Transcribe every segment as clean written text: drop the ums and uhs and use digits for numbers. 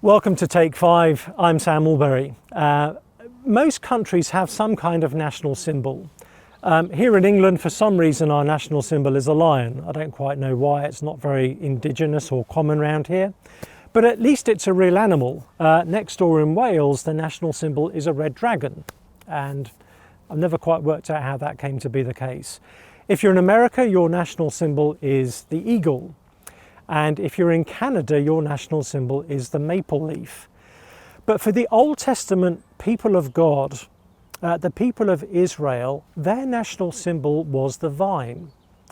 Welcome to Take 5. I'm Sam Allberry. Most countries have some kind of national symbol. Here in England, for some reason, our national symbol is a lion. I don't quite know why. It's not very indigenous or common around here, but at least it's a real animal. Next door in Wales, the national symbol is a red dragon, and I've never quite worked out how that came to be the case. If you're in America, your national symbol is the eagle. And if you're in Canada, your national symbol is the maple leaf. But for the Old Testament people of God, the people of Israel, their national symbol was the vine.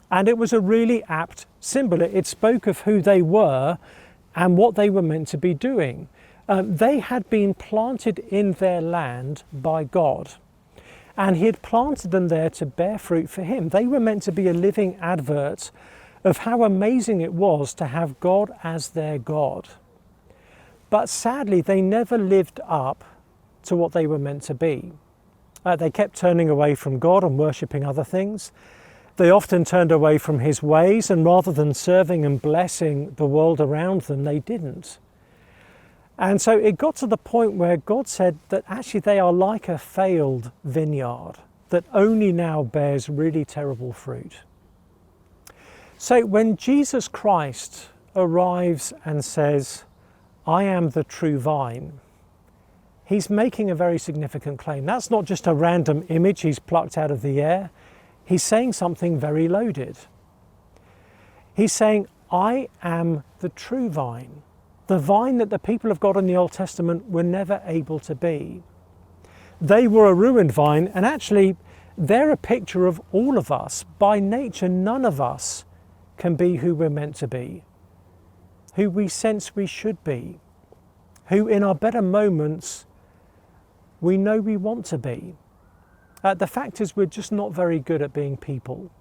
And it was a really apt symbol. It spoke of who they were and what they were meant to be doing. They had been planted in their land by God. And he had planted them there to bear fruit for him. They were meant to be a living advert of how amazing it was to have God as their God. But sadly, they never lived up to what they were meant to be. They kept turning away from God and worshipping other things. They often turned away from his ways, and rather than serving and blessing the world around them, they didn't. And so it got to the point where God said that actually they are like a failed vineyard that only now bears really terrible fruit. So when Jesus Christ arrives and says, "I am the true vine," he's making a very significant claim. That's not just a random image he's plucked out of the air. He's saying something very loaded. He's saying, "I am the true vine," the vine that the people of God in the Old Testament were never able to be. They were a ruined vine, and actually they're a picture of all of us. By nature, none of us can be who we're meant to be, who we sense we should be, who in our better moments we know we want to be. The fact is we're just not very good at being people.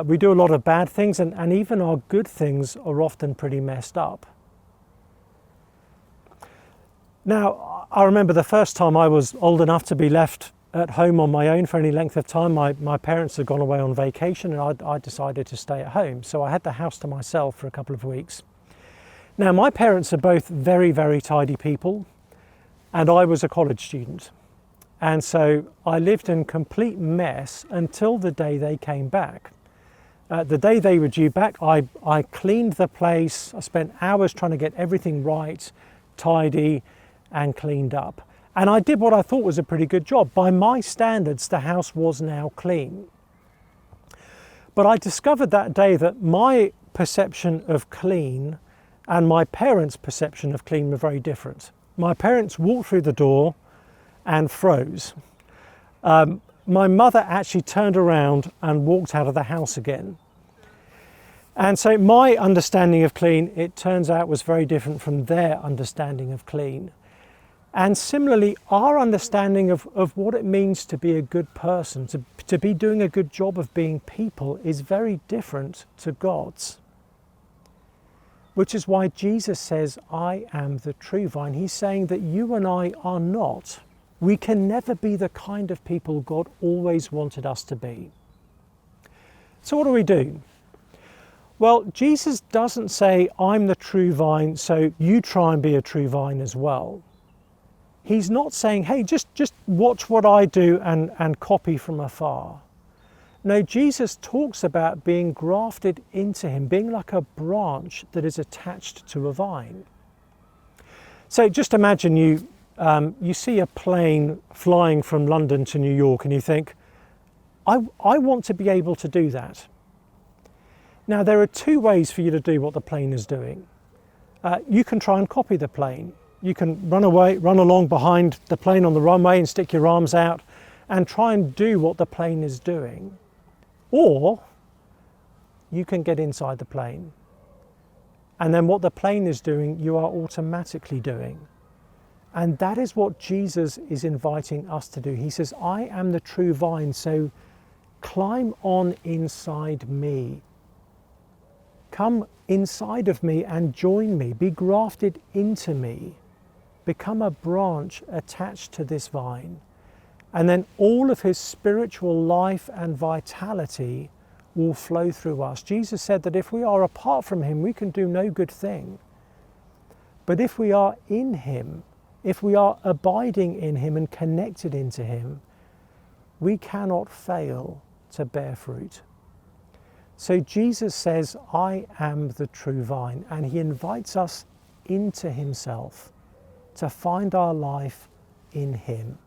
We do a lot of bad things, and even our good things are often pretty messed up. Now, I remember the first time I was old enough to be left at home on my own for any length of time. My parents had gone away on vacation, and I decided to stay at home. So I had the house to myself for a couple of weeks. Now, my parents are both very, very tidy people, and I was a college student. And so I lived in complete mess until the day they came back. The day they were due back, I cleaned the place. I spent hours trying to get everything right, tidy, and cleaned up. And I did what I thought was a pretty good job. By my standards, the house was now clean. But I discovered that day that my perception of clean and my parents' perception of clean were very different. My parents walked through the door and froze. My mother actually turned around and walked out of the house again. And so my understanding of clean, it turns out, was very different from their understanding of clean. And similarly, our understanding of what it means to be a good person, to be doing a good job of being people, is very different to God's. Which is why Jesus says, "I am the true vine." He's saying that you and I are not. We can never be the kind of people God always wanted us to be. So what do we do? Well, Jesus doesn't say, "I'm the true vine, so you try and be a true vine as well." He's not saying, "Hey, just watch what I do and copy from afar." No, Jesus talks about being grafted into him, being like a branch that is attached to a vine. So just imagine you see a plane flying from London to New York, and you think, I want to be able to do that. Now, there are two ways for you to do what the plane is doing. You can try and copy the plane. You can run along behind the plane on the runway and stick your arms out and try and do what the plane is doing. Or you can get inside the plane. And then what the plane is doing, you are automatically doing. And that is what Jesus is inviting us to do. He says, "I am the true vine, so climb on inside me. Come inside of me and join me. Be grafted into me. Become a branch attached to this vine." And then all of his spiritual life and vitality will flow through us. Jesus said that if we are apart from him, we can do no good thing. But if we are in him, if we are abiding in him and connected into him, we cannot fail to bear fruit. So Jesus says, I am the true vine, and he invites us into himself to find our life in him.